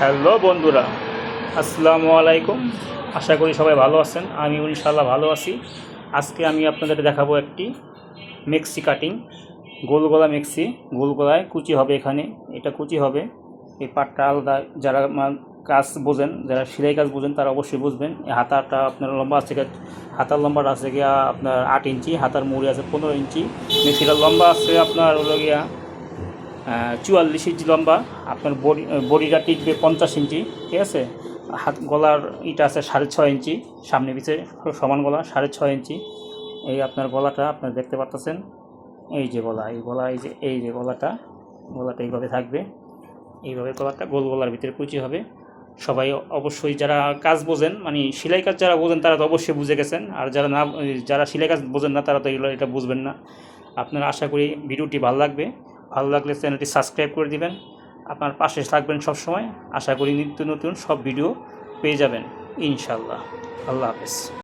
Hello বন্ধুরা, আসসালামু আলাইকুম। আশা করি সবাই ভালো আছেন। আমি ইনশাআল্লাহ ভালো আছি। আজকে আমি আপনাদের দেখাবো একটি মেক্সি কাটিং, গোল গলা মেক্সি। গোল গলায় কুচি হবে, এখানে এটা কুচি হবে। এই পাটটা আলাদা। যারা কাজ বোঝেন, যারা সেলাই কাজ বোঝেন তারা অবশ্যই বুঝবেন। এই হাতাটা আপনার লম্বা আছে, হাতার লম্বাটা আছে গিয়া আপনার 8 ইঞ্চি, হাতার মুড়ি আছে 15 ইঞ্চি। মেক্সিটার লম্বা আছে আপনার হলো গিয়া 44 ইঞ্চি লম্বা। আপনার বডিটা টিকবে 50 ইঞ্চি, ঠিক আছে। হাত গলার ইটা আছে 6.5 ইঞ্চি, সামনে পিছে সমান গলা 6.5 ইঞ্চি। এই আপনার গলাটা আপনার দেখতে পাচ্ছেন, এই যে গলা, এই গলা, এই যে গলাটা এইভাবে থাকবে। এইভাবে গলাটা গোল গলার ভিতরে কুচি হবে। সবাই অবশ্যই যারা কাজ বোঝেন, মানে সেলাই কাজ যারা বোঝেন তারা তো অবশ্যই বুঝে গেছেন, আর যারা সেলাই কাজ বোঝেন না তারা তো এটা বুঝবেন না। আপনারা আশা করি ভিডিওটি ভালো লাগবে। ভালো লাগলে চ্যানেলটি সাবস্ক্রাইব করে দিবেন। আপনার পাশে থাকবেন সব সময়। আশা করি নিত্য নতুন সব ভিডিও পেয়ে যাবেন ইনশাআল্লাহ। আল্লাহ হাফেজ।